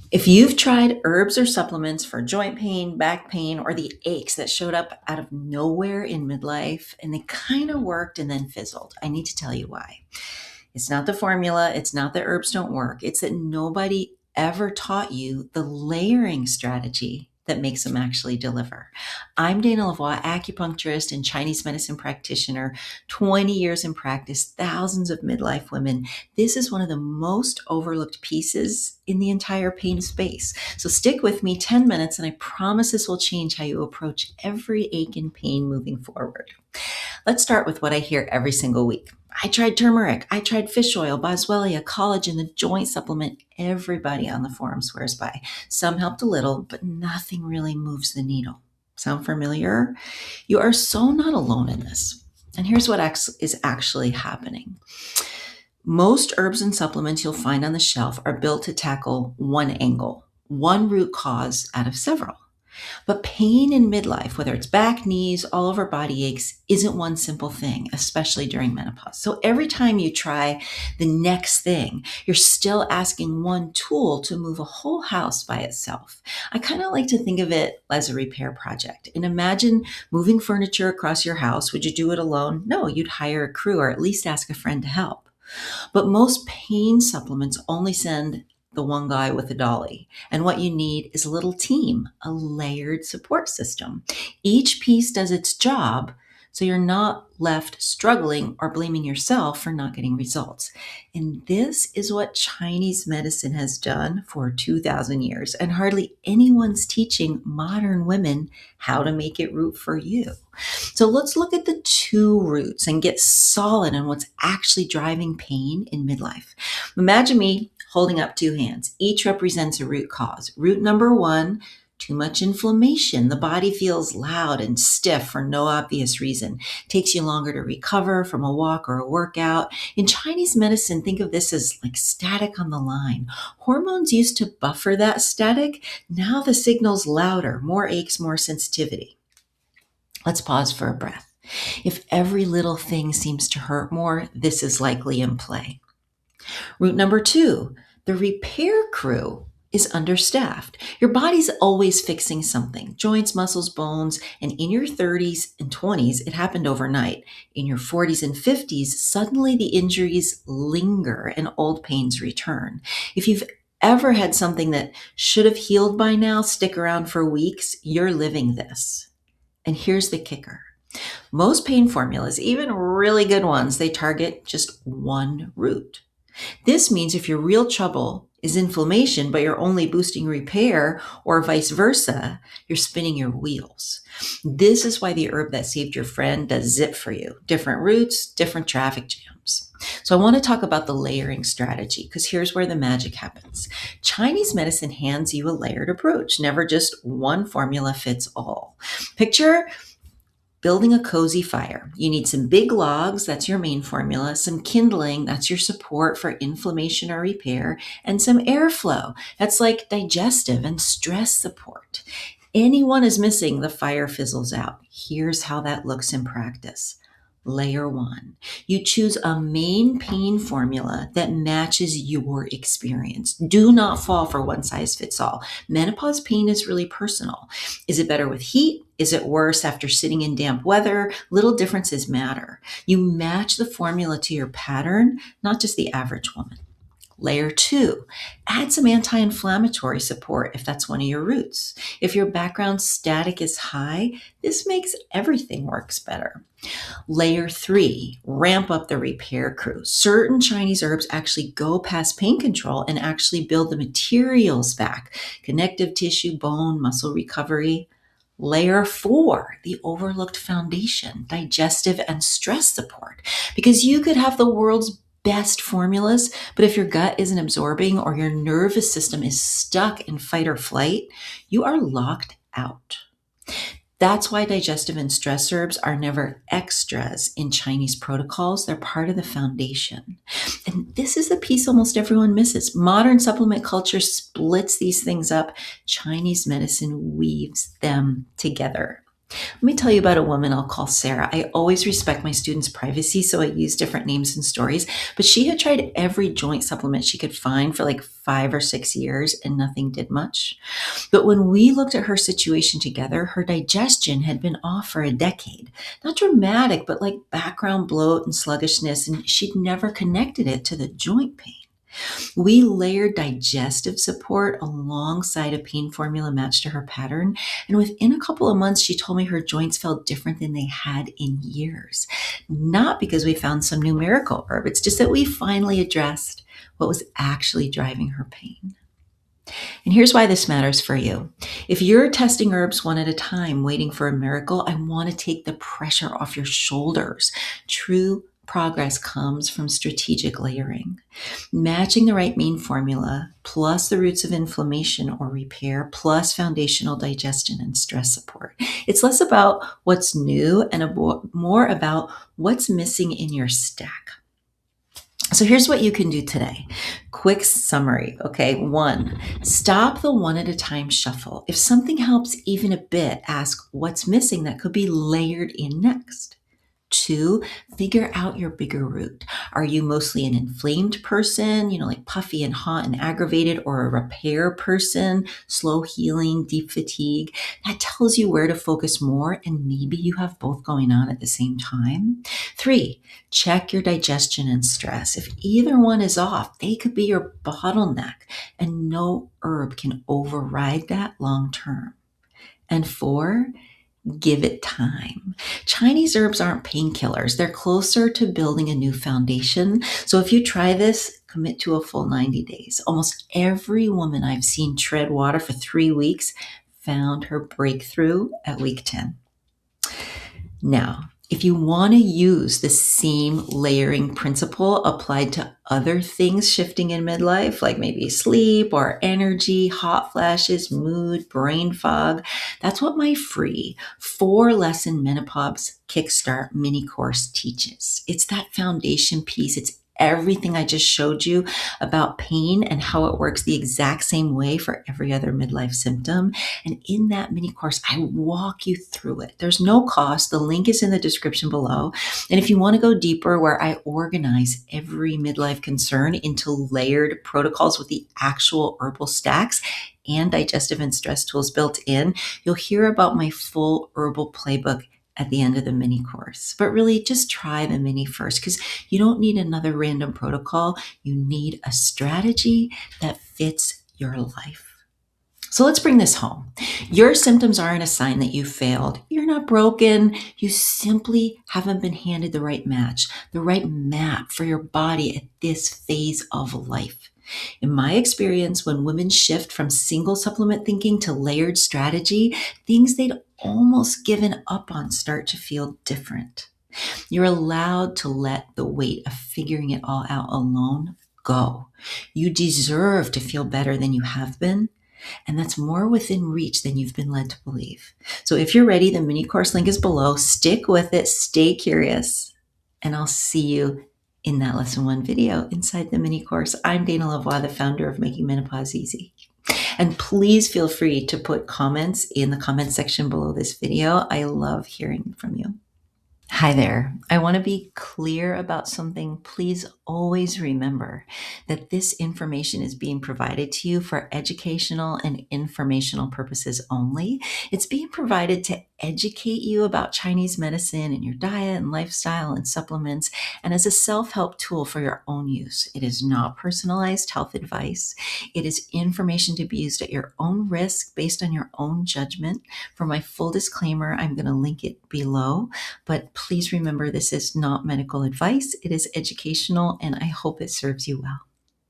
If you've tried herbs or supplements for joint pain, back pain, or the aches that showed up out of nowhere in midlife and they kind of worked and then fizzled, I need to tell you why. It's not the formula, it's not that herbs don't work, it's that nobody ever taught you the layering strategy that makes them actually deliver. I'm Dana LaVoie, acupuncturist and Chinese medicine practitioner, 20 years in practice, thousands of midlife women. This is one of the most overlooked pieces in the entire pain space. So stick with me 10 minutes and I promise this will change how you approach every ache and pain moving forward. Let's start with what I hear every single week. I tried turmeric, I tried fish oil, boswellia, collagen, the joint supplement everybody on the forum swears by. Some helped a little, but nothing really moves the needle. Sound familiar? You are so not alone in this. And here's what is actually happening. Most herbs and supplements you'll find on the shelf are built to tackle one angle, one root cause out of several. But pain in midlife, whether it's back, knees, all over body aches, isn't one simple thing, especially during menopause. So every time you try the next thing, you're still asking one tool to move a whole house by itself. I kind of like to think of it as a repair project. And imagine moving furniture across your house. Would you do it alone? No, you'd hire a crew or at least ask a friend to help. But most pain supplements only send the one guy with a dolly. And what you need is a little team, a layered support system. Each piece does its job, so you're not left struggling or blaming yourself for not getting results. And this is what Chinese medicine has done for 2,000 years, and hardly anyone's teaching modern women how to make it root for you. So let's look at the two roots and get solid on what's actually driving pain in midlife. Imagine me holding up two hands. Each represents a root cause. Root number one, too much inflammation. The body feels loud and stiff for no obvious reason. Takes you longer to recover from a walk or a workout. In Chinese medicine, think of this as like static on the line. Hormones used to buffer that static. Now the signal's louder, more aches, more sensitivity. Let's pause for a breath. If every little thing seems to hurt more, this is likely in play. Route number two, the repair crew is understaffed. Your body's always fixing something, joints, muscles, bones, and in your 30s and 20s, it happened overnight. In your 40s and 50s, suddenly the injuries linger and old pains return. If you've ever had something that should have healed by now stick around for weeks, you're living this. And here's the kicker. Most pain formulas, even really good ones, they target just one root. This means if your real trouble is inflammation, but you're only boosting repair or vice versa, you're spinning your wheels. This is why the herb that saved your friend does zip for you. Different roots, different traffic jams. So I want to talk about the layering strategy because here's where the magic happens. Chinese medicine hands you a layered approach, never just one formula fits all. Picture building a cozy fire. You need some big logs, that's your main formula, some kindling, that's your support for inflammation or repair, and some airflow, that's like digestive and stress support. Anyone is missing, the fire fizzles out. Here's how that looks in practice. Layer one, you choose a main pain formula that matches your experience. Do not fall for one size fits all. Menopause pain is really personal. Is it better with heat? Is it worse after sitting in damp weather? Little differences matter. You match the formula to your pattern, not just the average woman. Layer two, add some anti-inflammatory support if that's one of your roots. If your background static is high, this makes everything works better. Layer three, ramp up the repair crew. Certain Chinese herbs actually go past pain control and actually build the materials back. Connective tissue, bone, muscle recovery. Layer four, the overlooked foundation, digestive and stress support. Because you could have the world's best formulas, but if your gut isn't absorbing or your nervous system is stuck in fight or flight, you are locked out. That's why digestive and stress herbs are never extras in Chinese protocols. They're part of the foundation. And this is the piece almost everyone misses. Modern supplement culture splits these things up. Chinese medicine weaves them together. Let me tell you about a woman I'll call Sarah. I always respect my students' privacy, so I use different names and stories. But she had tried every joint supplement she could find for like 5 or 6 years, and nothing did much. But when we looked at her situation together, her digestion had been off for a decade. Not dramatic, but like background bloat and sluggishness, and she'd never connected it to the joint pain. We layered digestive support alongside a pain formula matched to her pattern. And within a couple of months, she told me her joints felt different than they had in years. Not because we found some new miracle herb, it's just that we finally addressed what was actually driving her pain. And here's why this matters for you. If you're testing herbs one at a time, waiting for a miracle, I want to take the pressure off your shoulders. True progress comes from strategic layering. Matching the right main formula, plus the roots of inflammation or repair, plus foundational digestion and stress support. It's less about what's new and more about what's missing in your stack. So here's what you can do today. Quick summary, okay? 1, stop the one at a time shuffle. If something helps even a bit, ask what's missing that could be layered in next. 2, figure out your bigger root. Are you mostly an inflamed person, like puffy and hot and aggravated, or a repair person, slow healing, deep fatigue? That tells you where to focus more, and maybe you have both going on at the same time. 3, check your digestion and stress. If either one is off, they could be your bottleneck, and no herb can override that long term. And 4, give it time. Chinese herbs aren't painkillers. They're closer to building a new foundation. So if you try this, commit to a full 90 days. Almost every woman I've seen tread water for 3 weeks found her breakthrough at week 10. Now, if you want to use the same layering principle applied to other things shifting in midlife, like maybe sleep or energy, hot flashes, mood, brain fog, that's what my free 4-lesson menopause kickstart mini course teaches. It's that foundation piece. It's everything I just showed you about pain and how it works the exact same way for every other midlife symptom. And in that mini course, I walk you through it. There's no cost. The link is in the description below. And if you want to go deeper, where I organize every midlife concern into layered protocols with the actual herbal stacks and digestive and stress tools built in, you'll hear about my full herbal playbook at the end of the mini course. But really, just try the mini first, because you don't need another random protocol. You need a strategy that fits your life. So let's bring this home. Your symptoms aren't a sign that you failed. You're not broken. You simply haven't been handed the right match, the right map for your body at this phase of life. In my experience, when women shift from single supplement thinking to layered strategy, things they'd almost given up on start to feel different. You're allowed to let the weight of figuring it all out alone go. You deserve to feel better than you have been, and that's more within reach than you've been led to believe. So if you're ready, the mini course link is below. Stick with it, stay curious, and I'll see you in that lesson 1 video inside the mini course. I'm Dana LaVoie, the founder of Making Menopause Easy. And please feel free to put comments in the comment section below this video. I love hearing from you. Hi there. I want to be clear about something. Please always remember that this information is being provided to you for educational and informational purposes only. It's being provided to educate you about Chinese medicine and your diet and lifestyle and supplements, and as a self-help tool for your own use. It is not personalized health advice. It is information to be used at your own risk based on your own judgment. For my full disclaimer, I'm going to link it below, but please remember, this is not medical advice. It is educational, and I hope it serves you well.